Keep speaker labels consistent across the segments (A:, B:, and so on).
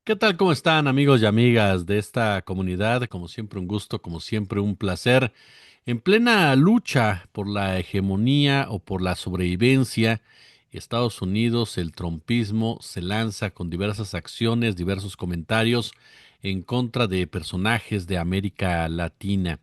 A: ¿Qué tal? ¿Cómo están amigos y amigas de esta comunidad? Como siempre un gusto, como siempre un placer. En plena lucha por la hegemonía o por la sobrevivencia, Estados Unidos, el trumpismo se lanza con diversas acciones, diversos comentarios en contra de personajes de América Latina.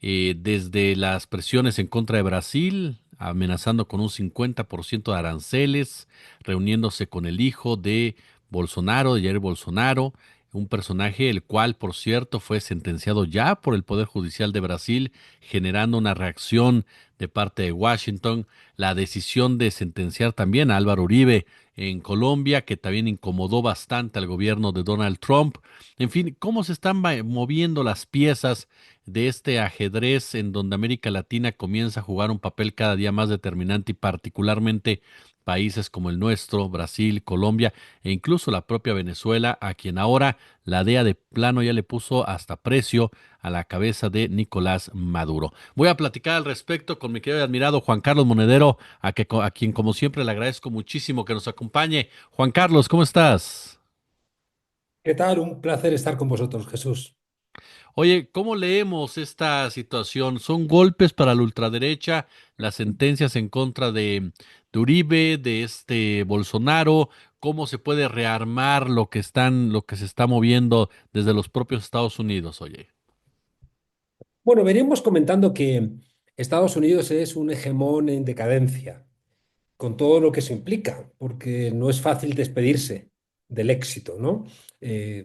A: Desde las presiones en contra de Brasil, amenazando con un 50% de aranceles, reuniéndose con el hijo de Bolsonaro, de Jair Bolsonaro, un personaje el cual, por cierto, fue sentenciado ya por el Poder Judicial de Brasil, generando una reacción de parte de Washington, la decisión de sentenciar también a Álvaro Uribe en Colombia, que también incomodó bastante al gobierno de Donald Trump. En fin, cómo se están moviendo las piezas de este ajedrez en donde América Latina comienza a jugar un papel cada día más determinante y particularmente países como el nuestro, Brasil, Colombia e incluso la propia Venezuela, a quien ahora la DEA de plano ya le puso hasta precio a la cabeza de Nicolás Maduro. Voy a platicar al respecto con mi querido y admirado Juan Carlos Monedero, a quien como siempre le agradezco muchísimo que nos acompañe. Juan Carlos, ¿cómo estás?
B: ¿Qué tal? Un placer estar con vosotros, Jesús.
A: Oye, ¿cómo leemos esta situación? ¿Son golpes para la ultraderecha, las sentencias en contra de Uribe, de este Bolsonaro? ¿Cómo se puede rearmar lo que se está moviendo desde los propios Estados Unidos? Oye.
B: Bueno, venimos comentando que Estados Unidos es un hegemón en decadencia, con todo lo que eso implica, porque no es fácil despedirse del éxito, ¿no? Eh,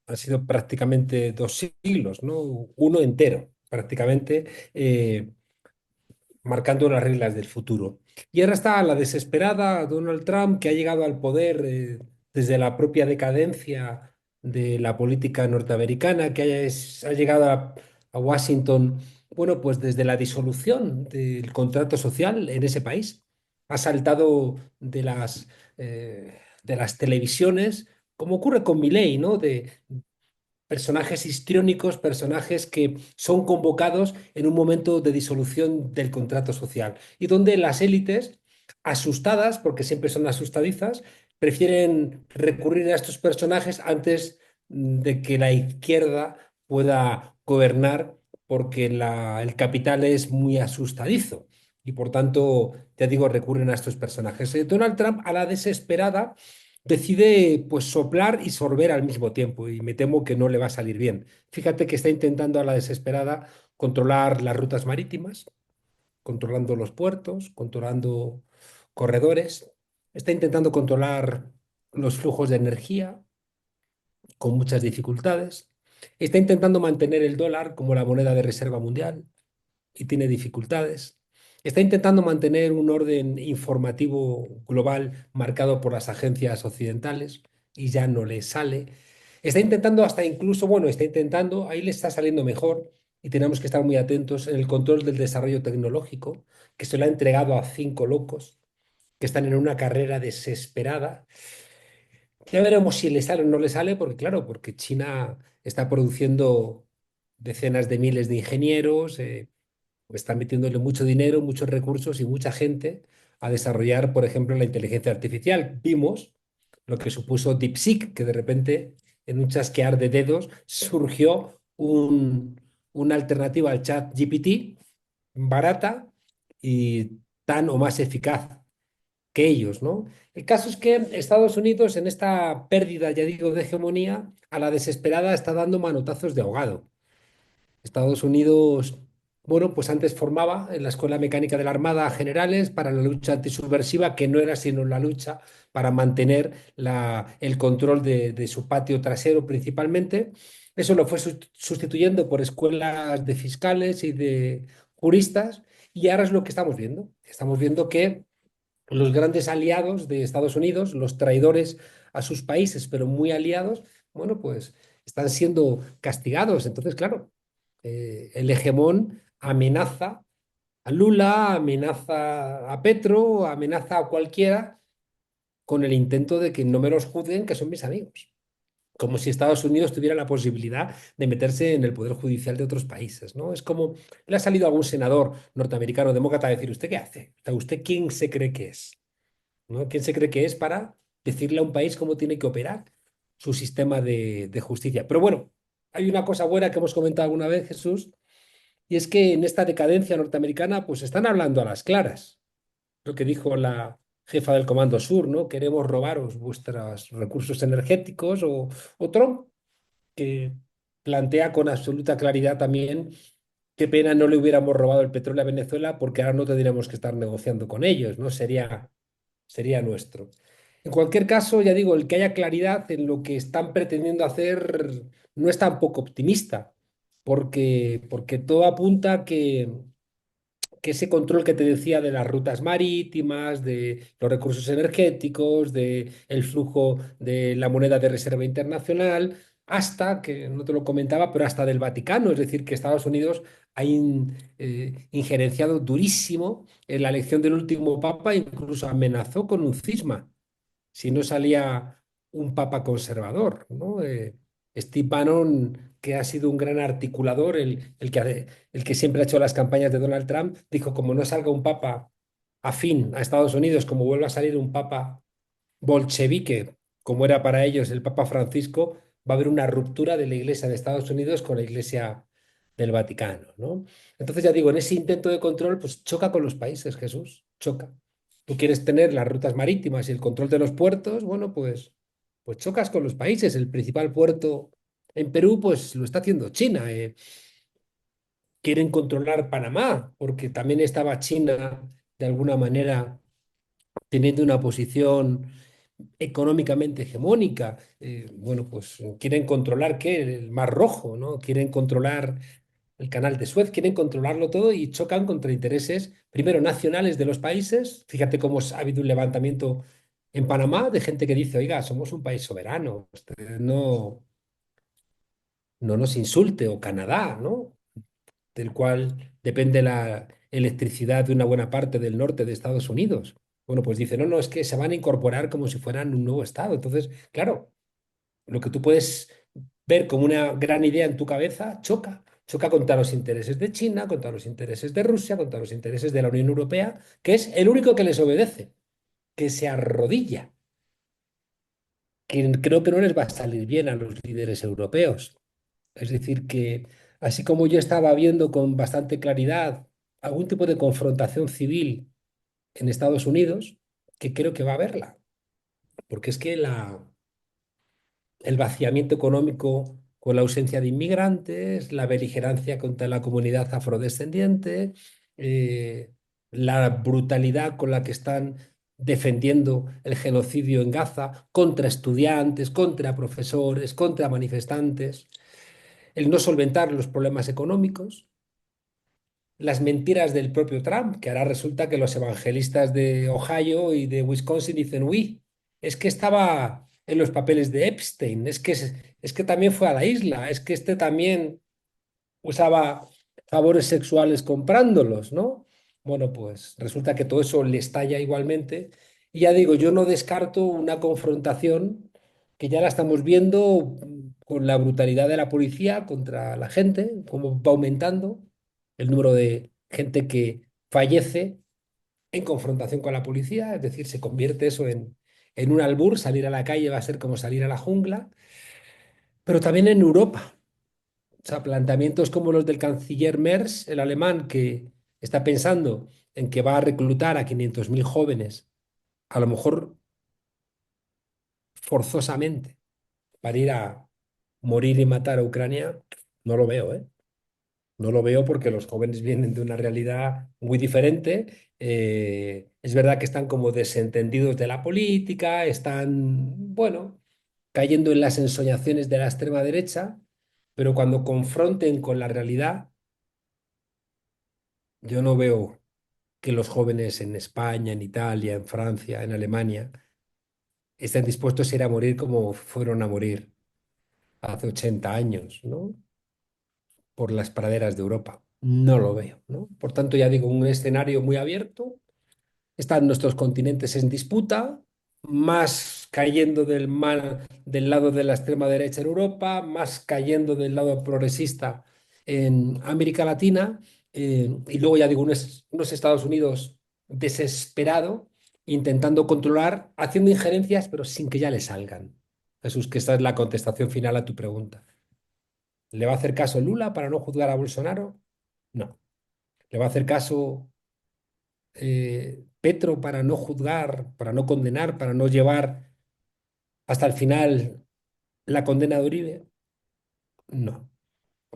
B: Han sido prácticamente 2 siglos, ¿no? Uno entero, prácticamente. Marcando las reglas del futuro. Y ahora está la desesperada Donald Trump, que ha llegado al poder desde la propia decadencia de la política norteamericana, que ha llegado a Washington, bueno, pues desde la disolución del contrato social en ese país. Ha saltado de las televisiones, como ocurre con Milei, ¿no? De personajes histriónicos, personajes que son convocados en un momento de disolución del contrato social y donde las élites, asustadas, porque siempre son asustadizas, prefieren recurrir a estos personajes antes de que la izquierda pueda gobernar porque el capital es muy asustadizo. Y por tanto, ya digo, recurren a estos personajes. Donald Trump, a la desesperada, decide pues soplar y sorber al mismo tiempo y me temo que no le va a salir bien. Fíjate que está intentando a la desesperada controlar las rutas marítimas, controlando los puertos, controlando corredores, está intentando controlar los flujos de energía con muchas dificultades, está intentando mantener el dólar como la moneda de reserva mundial y tiene dificultades. Está intentando mantener un orden informativo global marcado por las agencias occidentales y ya no le sale. Está intentando hasta incluso, bueno, está intentando, ahí le está saliendo mejor y tenemos que estar muy atentos en el control del desarrollo tecnológico, que se lo ha entregado a 5 locos que están en una carrera desesperada. Ya veremos si le sale o no le sale, porque claro, porque China está produciendo decenas de miles de ingenieros, están metiéndole mucho dinero, muchos recursos y mucha gente a desarrollar, por ejemplo, la inteligencia artificial. Vimos lo que supuso DeepSeek, que de repente, en un chasquear de dedos, surgió una alternativa al chat GPT barata y tan o más eficaz que ellos, ¿no? El caso es que Estados Unidos, en esta pérdida, ya digo, de hegemonía, a la desesperada está dando manotazos de ahogado. Estados Unidos, bueno, pues antes formaba en la Escuela Mecánica de la Armada a generales para la lucha antisubversiva, que no era sino la lucha para mantener el control de su patio trasero principalmente. Eso lo fue sustituyendo por escuelas de fiscales y de juristas, y ahora es lo que estamos viendo. Estamos viendo que los grandes aliados de Estados Unidos, los traidores a sus países, pero muy aliados, bueno, pues están siendo castigados. Entonces, claro, el hegemón amenaza a Lula, amenaza a Petro, amenaza a cualquiera con el intento de que no me los juzguen, que son mis amigos. Como si Estados Unidos tuviera la posibilidad de meterse en el poder judicial de otros países, ¿no? Es como le ha salido a algún senador norteamericano demócrata a decir, ¿usted qué hace? O sea, ¿usted quién se cree que es? ¿No? ¿Quién se cree que es para decirle a un país cómo tiene que operar? su sistema de justicia. Pero bueno, hay una cosa buena que hemos comentado alguna vez, Jesús, y es que en esta decadencia norteamericana pues están hablando a las claras. Lo que dijo la jefa del Comando Sur, ¿no? Queremos robaros vuestros recursos energéticos o Trump, que plantea con absoluta claridad también qué pena no le hubiéramos robado el petróleo a Venezuela porque ahora no tendríamos que estar negociando con ellos, ¿no? Sería nuestro. En cualquier caso, ya digo, el que haya claridad en lo que están pretendiendo hacer no es tan poco optimista, porque todo apunta a que ese control que te decía de las rutas marítimas, de los recursos energéticos, de el flujo de la moneda de reserva internacional, hasta, que no te lo comentaba, pero hasta del Vaticano, es decir, que Estados Unidos ha injerenciado durísimo en la elección del último papa, incluso amenazó con un cisma si no salía un papa conservador, ¿no? Steve Bannon, que ha sido un gran articulador, el que siempre ha hecho las campañas de Donald Trump, dijo, como no salga un papa afín a Estados Unidos, como vuelva a salir un papa bolchevique, como era para ellos el Papa Francisco, va a haber una ruptura de la Iglesia de Estados Unidos con la Iglesia del Vaticano, ¿no? Entonces ya digo, en ese intento de control, pues choca con los países, Jesús, choca. Tú quieres tener las rutas marítimas y el control de los puertos, bueno, pues chocas con los países. El principal puerto en Perú, pues lo está haciendo China. Quieren controlar Panamá, porque también estaba China de alguna manera teniendo una posición económicamente hegemónica. Bueno, pues quieren controlar ¿qué? El Mar Rojo, ¿no? Quieren controlar el canal de Suez, quieren controlarlo todo y chocan contra intereses, primero, nacionales de los países. Fíjate cómo ha habido un levantamiento en Panamá de gente que dice, oiga, somos un país soberano, usted no nos insulte, o Canadá, ¿no? Del cual depende la electricidad de una buena parte del norte de Estados Unidos. Bueno, pues dice, no, no, es que se van a incorporar como si fueran un nuevo estado. Entonces, claro, lo que tú puedes ver como una gran idea en tu cabeza choca. Choca contra los intereses de China, contra los intereses de Rusia, contra los intereses de la Unión Europea, que es el único que les obedece, que se arrodilla, que creo que no les va a salir bien a los líderes europeos. Es decir, que así como yo estaba viendo con bastante claridad algún tipo de confrontación civil en Estados Unidos, que creo que va a haberla, porque es que el vaciamiento económico con la ausencia de inmigrantes, la beligerancia contra la comunidad afrodescendiente, eh, la brutalidad con la que están defendiendo el genocidio en Gaza contra estudiantes, contra profesores, contra manifestantes, el no solventar los problemas económicos, las mentiras del propio Trump, que ahora resulta que los evangelistas de Ohio y de Wisconsin dicen, uy, es que estaba en los papeles de Epstein, es que también fue a la isla, es que este también usaba favores sexuales comprándolos, ¿no? Bueno, pues resulta que todo eso le estalla igualmente. Y ya digo, yo no descarto una confrontación que ya la estamos viendo con la brutalidad de la policía contra la gente, cómo va aumentando el número de gente que fallece en confrontación con la policía, es decir, se convierte eso en un albur, salir a la calle va a ser como salir a la jungla, pero también en Europa. O sea, planteamientos como los del canciller Merz, el alemán, que está pensando en que va a reclutar a 500.000 jóvenes, a lo mejor forzosamente, para ir a morir y matar a Ucrania, no lo veo, ¿eh? No lo veo porque los jóvenes vienen de una realidad muy diferente. Es verdad que están como desentendidos de la política, están, bueno, cayendo en las ensoñaciones de la extrema derecha, pero cuando confronten con la realidad, yo no veo que los jóvenes en España, en Italia, en Francia, en Alemania, estén dispuestos a ir a morir como fueron a morir hace 80 años, ¿no? Por las praderas de Europa. No lo veo, ¿no? Por tanto, ya digo, un escenario muy abierto. Están nuestros continentes en disputa, más cayendo del lado de la extrema derecha en Europa, más cayendo del lado progresista en América Latina, y luego ya digo, unos Estados Unidos desesperado, intentando controlar, haciendo injerencias, pero sin que ya le salgan. Jesús, que esta es la contestación final a tu pregunta. ¿Le va a hacer caso Lula para no juzgar a Bolsonaro? No. ¿Le va a hacer caso Petro para no juzgar, para no condenar, para no llevar hasta el final la condena de Uribe? No.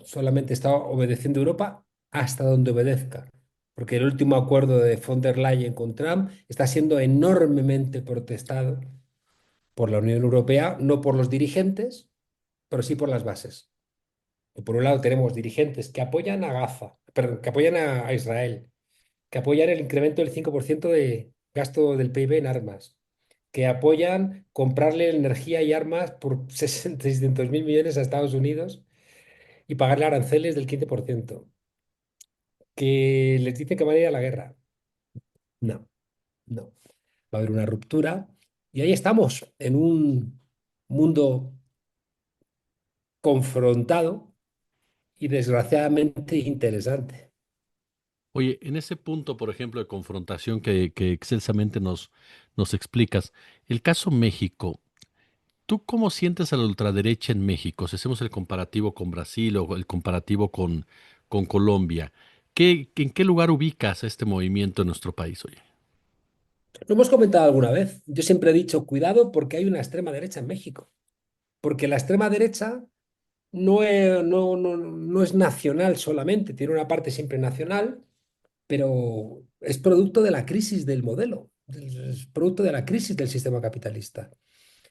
B: Solamente está obedeciendo a Europa hasta donde obedezca. Porque el último acuerdo de von der Leyen con Trump está siendo enormemente protestado por la Unión Europea, no por los dirigentes, pero sí por las bases. Y por un lado tenemos dirigentes que apoyan a Gaza, perdón, que apoyan a Israel, que apoyan el incremento del 5% de gasto del PIB en armas, que apoyan comprarle energía y armas por 600.000 millones a Estados Unidos y pagarle aranceles del 15%, que les dicen que van a ir a la guerra. No, no. Va a haber una ruptura y ahí estamos, en un mundo confrontado y desgraciadamente interesante.
A: Oye, en ese punto, por ejemplo, de confrontación que excelsamente nos explicas, el caso México, ¿tú cómo sientes a la ultraderecha en México? Si hacemos el comparativo con Brasil o el comparativo con Colombia, ¿en qué lugar ubicas a este movimiento en nuestro país, oye?
B: Lo hemos comentado alguna vez. Yo siempre he dicho, cuidado porque hay una extrema derecha en México. Porque la extrema derecha no es nacional solamente, tiene una parte siempre nacional, pero es producto de la crisis del modelo, es producto de la crisis del sistema capitalista.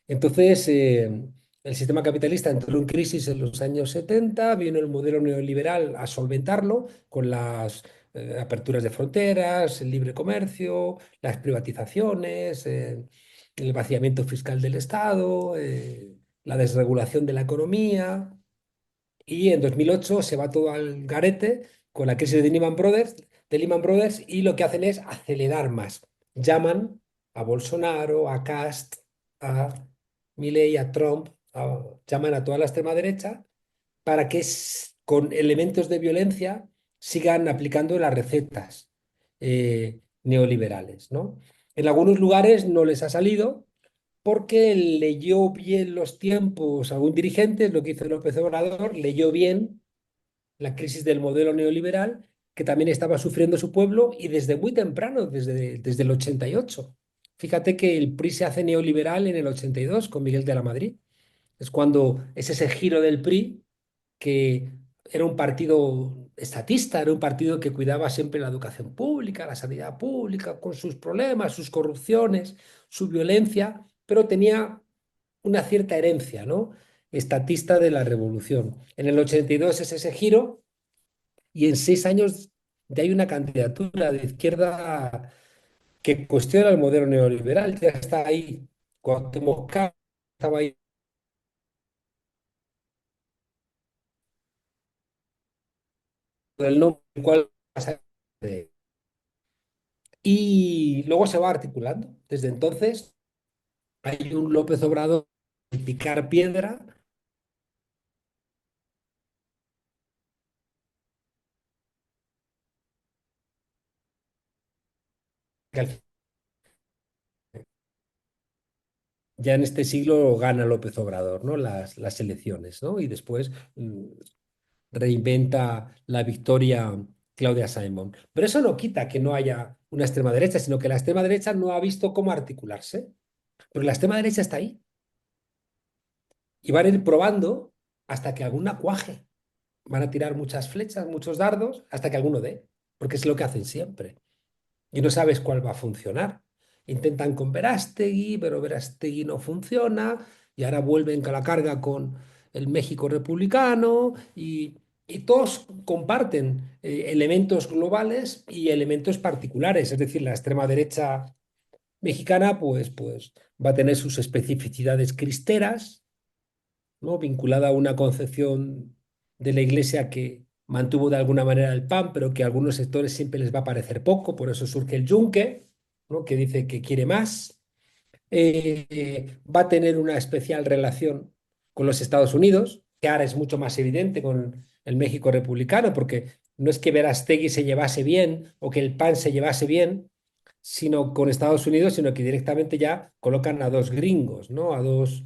B: Entonces, el sistema capitalista entró en crisis en los años 70, vino el modelo neoliberal a solventarlo con las aperturas de fronteras, el libre comercio, las privatizaciones, el vaciamiento fiscal del Estado, la desregulación de la economía. Y en 2008 se va todo al garete con la crisis de Lehman Brothers, y lo que hacen es acelerar más. Llaman a Bolsonaro, a Cast, a Milei, a Trump, llaman a toda la extrema derecha para que con elementos de violencia sigan aplicando las recetas neoliberales, ¿no? En algunos lugares no les ha salido porque leyó bien los tiempos, algún dirigente, lo que hizo López Obrador, leyó bien la crisis del modelo neoliberal que también estaba sufriendo su pueblo y desde muy temprano, desde el 88. Fíjate que el PRI se hace neoliberal en el 82 con Miguel de la Madrid. Es cuando es ese giro del PRI, que era un partido estatista, era un partido que cuidaba siempre la educación pública, la sanidad pública, con sus problemas, sus corrupciones, su violencia, pero tenía una cierta herencia, ¿no? Estatista de la revolución. En el 82 es ese giro y en 6 años ya hay una candidatura de izquierda que cuestiona el modelo neoliberal. Ya está ahí. Cuauhtémoc Cárdenas estaba ahí el nombre, cual y luego se va articulando. Desde entonces hay un López Obrador de picar piedra que ya en este siglo gana López Obrador, ¿no? Las elecciones, ¿no? Y después reinventa la victoria Claudia Sheinbaum. Pero eso no quita que no haya una extrema derecha, sino que la extrema derecha no ha visto cómo articularse. Porque la extrema derecha está ahí y van a ir probando hasta que alguna cuaje. Van a tirar muchas flechas, muchos dardos, hasta que alguno dé, porque es lo que hacen siempre. Y no sabes cuál va a funcionar. Intentan con Verástegui, pero Verástegui no funciona, y ahora vuelven a la carga con el México republicano, y todos comparten elementos globales y elementos particulares. Es decir, la extrema derecha mexicana pues va a tener sus especificidades cristeras, ¿no? Vinculada a una concepción de la Iglesia que mantuvo de alguna manera el PAN, pero que a algunos sectores siempre les va a parecer poco, por eso surge el Yunque, ¿no? Que dice que quiere más. Va a tener una especial relación con los Estados Unidos, que ahora es mucho más evidente con el México republicano, porque no es que Verástegui se llevase bien o que el PAN se llevase bien, sino con Estados Unidos, sino que directamente ya colocan a dos gringos, ¿no? A dos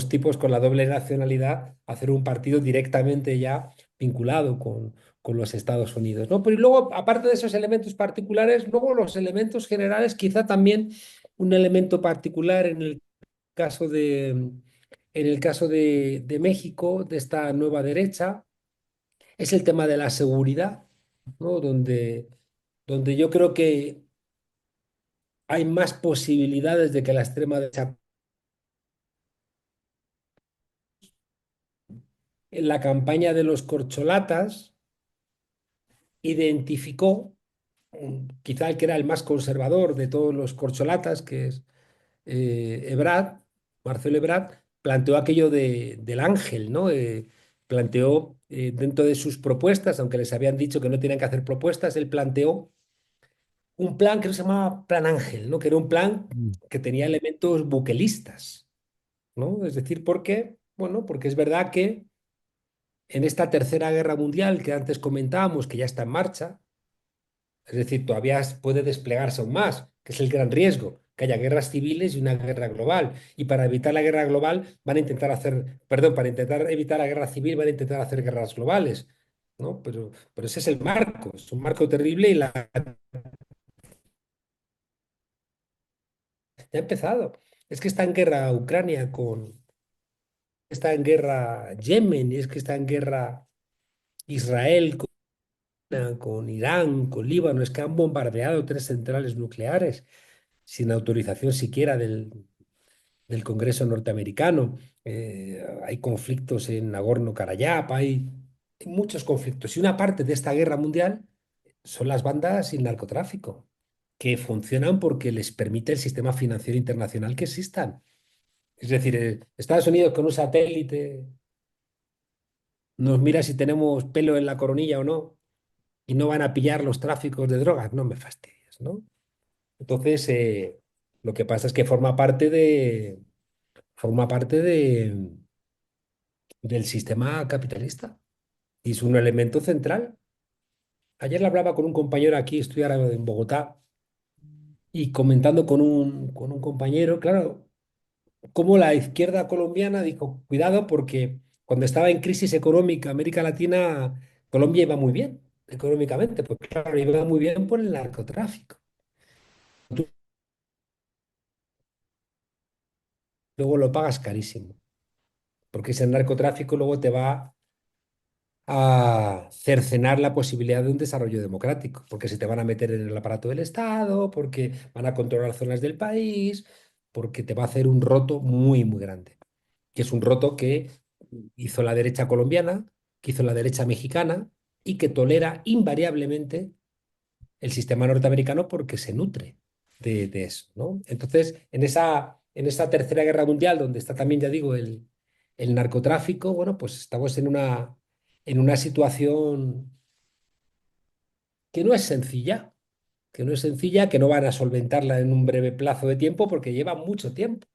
B: tipos con la doble nacionalidad, a hacer un partido directamente ya vinculado con los Estados Unidos, ¿no? Pero y luego, aparte de esos elementos particulares, luego los elementos generales, quizá también un elemento particular caso de, en el caso de México, de esta nueva derecha, es el tema de la seguridad, ¿no? Donde yo creo que hay más posibilidades de que la extrema derecha, en la campaña de los corcholatas, identificó quizá el que era el más conservador de todos los corcholatas, que es Ebrard, Marcelo Ebrard, planteó aquello del ángel, ¿no? Planteó dentro de sus propuestas, aunque les habían dicho que no tenían que hacer propuestas, él planteó un plan que se llamaba Plan Ángel, ¿no? Que era un plan
A: Mm.
B: que tenía elementos buquelistas, ¿no? Es decir, ¿por qué? Bueno, porque es verdad que en esta tercera guerra mundial que antes comentábamos, que ya está en marcha, es decir, todavía puede desplegarse aún más, que es el gran riesgo, que haya guerras civiles y una guerra global. Y para evitar la guerra global van a intentar hacer, perdón, para intentar evitar la guerra civil van a intentar hacer guerras globales, ¿no? Pero ese es el marco, es un marco terrible y ya ha empezado. Es que está en guerra Ucrania está en guerra Yemen, y es que está en guerra Israel con Irán, con Líbano, es que han bombardeado tres centrales nucleares sin autorización siquiera del Congreso norteamericano. Hay conflictos en Nagorno-Karabaj, hay muchos conflictos. Y una parte de esta guerra mundial son las bandas y el narcotráfico, que funcionan porque les permite el sistema financiero internacional que existan. Es decir, Estados Unidos con un satélite nos mira si tenemos pelo en la coronilla o no, y no van a pillar los tráficos de drogas. No me fastidies, ¿no? Entonces, lo que pasa es que forma parte del sistema capitalista y es un elemento central. Ayer le hablaba con un compañero aquí, estoy ahora en Bogotá, y comentando con un compañero, claro, cómo la izquierda colombiana dijo, cuidado, porque cuando estaba en crisis económica América Latina, Colombia iba muy bien económicamente, pues claro, iba muy bien por el narcotráfico. Tú luego lo pagas carísimo, porque ese narcotráfico luego te va a cercenar la posibilidad de un desarrollo democrático, porque se te van a meter en el aparato del Estado, porque van a controlar zonas del país, porque te va a hacer un roto muy, muy grande, que es un roto que hizo la derecha colombiana, que hizo la derecha mexicana y que tolera invariablemente el sistema norteamericano porque se nutre de eso, ¿no? Entonces, en esa tercera guerra mundial, donde está también, ya digo, el narcotráfico, bueno, pues estamos en una situación que no es sencilla, que no van a solventarla en un breve plazo de tiempo porque lleva mucho tiempo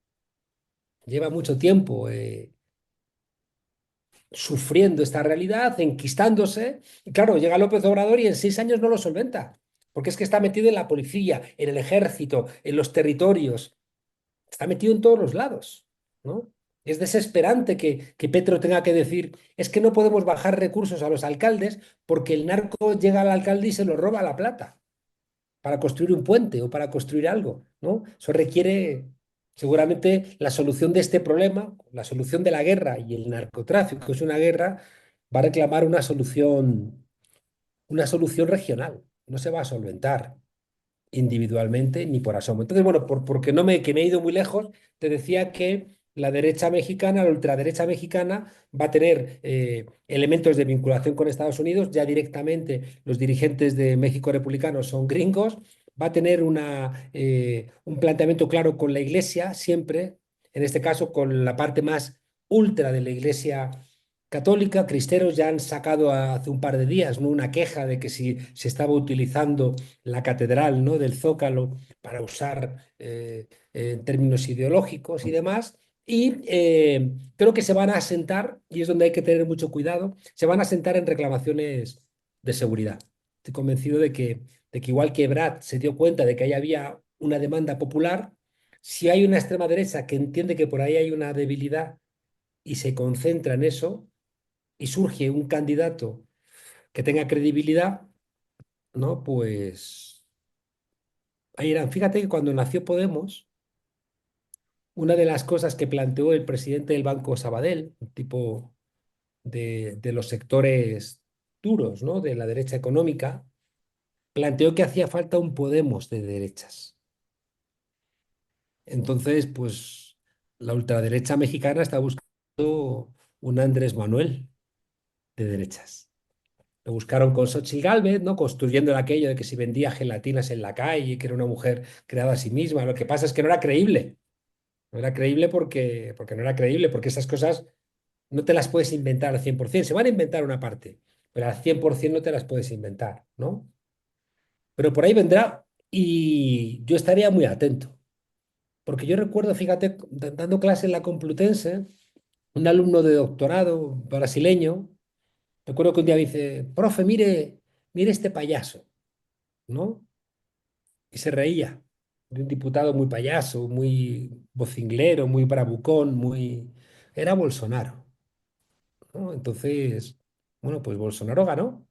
B: sufriendo esta realidad, enquistándose. Y claro, llega López Obrador y en 6 años no lo solventa, porque es que está metido en la policía, en el ejército, en los territorios, está metido en todos los lados, ¿no? Es desesperante que Petro tenga que decir, es que no podemos bajar recursos a los alcaldes porque el narco llega al alcalde y se lo roba la plata para construir un puente o para construir algo, ¿no? Eso requiere seguramente la solución de este problema, la solución de la guerra y el narcotráfico es una guerra, va a reclamar una solución regional, no se va a solventar individualmente ni por asomo. Entonces, bueno, porque que me he ido muy lejos, te decía que la derecha mexicana, la ultraderecha mexicana, va a tener elementos de vinculación con Estados Unidos. Ya directamente los dirigentes de México Republicano son gringos. Va a tener un planteamiento claro con la Iglesia, siempre, en este caso con la parte más ultra de la Iglesia católica. Cristeros ya han sacado hace un par de días, ¿no?, una queja de que si se estaba utilizando la catedral, ¿no?, del Zócalo para usar en términos ideológicos y demás. Y creo que se van a asentar, y es donde hay que tener mucho cuidado, se van a asentar en reclamaciones de seguridad. Estoy convencido de que igual que Brad se dio cuenta de que ahí había una demanda popular, si hay una extrema derecha que entiende que por ahí hay una debilidad y se concentra en eso y surge un candidato que tenga credibilidad, ¿no? Pues ahí irán. Fíjate que cuando nació Podemos, una de las cosas que planteó el presidente del Banco Sabadell, un tipo de los sectores duros, ¿no? De la derecha económica, planteó que hacía falta un Podemos de derechas. Entonces, pues la ultraderecha mexicana está buscando un Andrés Manuel de derechas. Lo buscaron con Xochitl Gálvez, ¿no? Construyendo aquello de que si vendía gelatinas en la calle, que era una mujer creada a sí misma. Lo que pasa es que no era creíble. No era creíble porque no era creíble, porque esas cosas no te las puedes inventar al 100%. Se van a inventar una parte, pero al 100% no te las puedes inventar, ¿no? Pero por ahí vendrá y yo estaría muy atento. Porque yo recuerdo, fíjate, dando clase en la Complutense, un alumno de doctorado brasileño, recuerdo que un día me dice, profe, mire este payaso, ¿no? Y se reía de un diputado muy payaso, muy vocinglero, muy bravucón, muy... Era Bolsonaro, ¿no? Entonces, bueno, pues Bolsonaro ganó.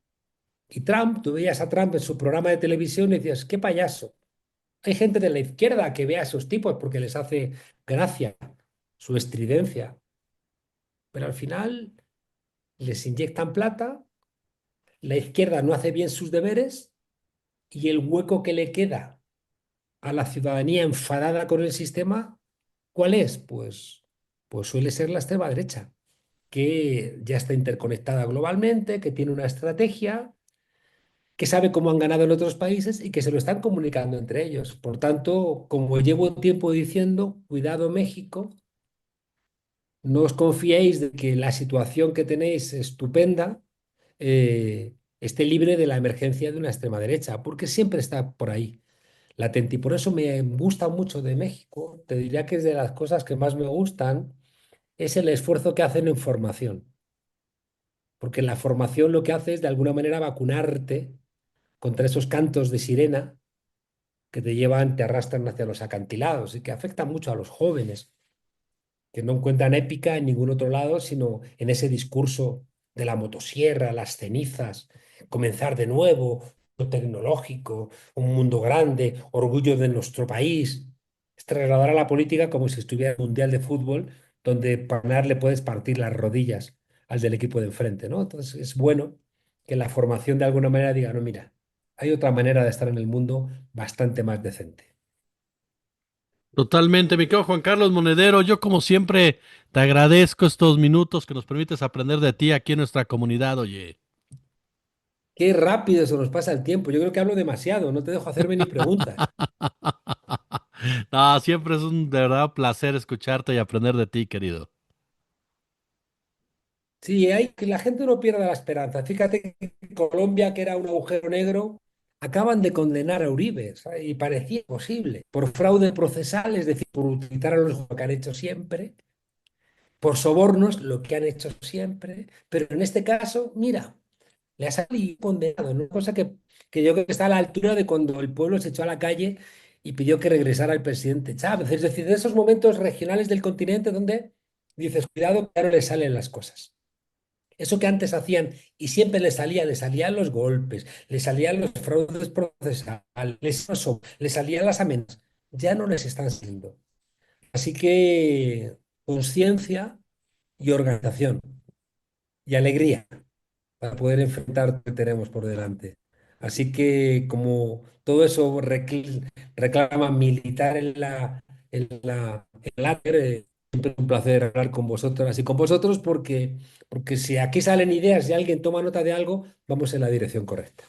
B: Y Trump, tú veías a Trump en su programa de televisión y decías, qué payaso. Hay gente de la izquierda que ve a esos tipos porque les hace gracia su estridencia, pero al final les inyectan plata, la izquierda no hace bien sus deberes y el hueco que le queda a la ciudadanía enfadada con el sistema, ¿cuál es? Pues suele ser la extrema derecha, que ya está interconectada globalmente, que tiene una estrategia, que sabe cómo han ganado en otros países y que se lo están comunicando entre ellos. Por tanto, como llevo tiempo diciendo, cuidado México, no os confiéis de que la situación que tenéis estupenda esté libre de la emergencia de una extrema derecha, porque siempre está por ahí latente. Y por eso me gusta mucho de México. Te diría que es de las cosas que más me gustan, es el esfuerzo que hacen en formación. Porque la formación lo que hace es de alguna manera vacunarte contra esos cantos de sirena que te llevan, te arrastran hacia los acantilados y que afectan mucho a los jóvenes, que no encuentran épica en ningún otro lado, sino en ese discurso de la motosierra, las cenizas, comenzar de nuevo, lo tecnológico, un mundo grande, orgullo de nuestro país. Es trasladar a la política como si estuviera en el Mundial de Fútbol, donde para ganar le puedes partir las rodillas al del equipo de enfrente, ¿no? Entonces es bueno que la formación de alguna manera diga, no, mira, hay otra manera de estar en el mundo bastante más decente.
A: Totalmente, mi querido Juan Carlos Monedero, yo como siempre te agradezco estos minutos que nos permites aprender de ti aquí en nuestra comunidad, oye.
B: Qué rápido se nos pasa el tiempo. Yo creo que hablo demasiado, no te dejo hacerme ni preguntas.
A: No, siempre es un de verdad placer escucharte y aprender de ti, querido.
B: Sí, hay que la gente no pierda la esperanza. Fíjate que Colombia, que era un agujero negro, acaban de condenar a Uribe, ¿sabes? Y parecía posible, por fraude procesal, es decir, por utilizar a los jueces que han hecho siempre, por sobornos, lo que han hecho siempre, pero en este caso, mira, le ha salido condenado, ¿no? Cosa que yo creo que está a la altura de cuando el pueblo se echó a la calle y pidió que regresara el presidente Chávez. Es decir, de esos momentos regionales del continente donde dices, cuidado, que ya no le salen las cosas. Eso que antes hacían y siempre les salían los golpes, les salían los fraudes procesales, les salían las amenazas, ya no les están saliendo. Así que conciencia y organización y alegría para poder enfrentar lo que tenemos por delante. Así que como todo eso reclama militar en la siempre es un placer hablar con vosotras y con vosotros porque si aquí salen ideas y alguien toma nota de algo, vamos en la dirección correcta.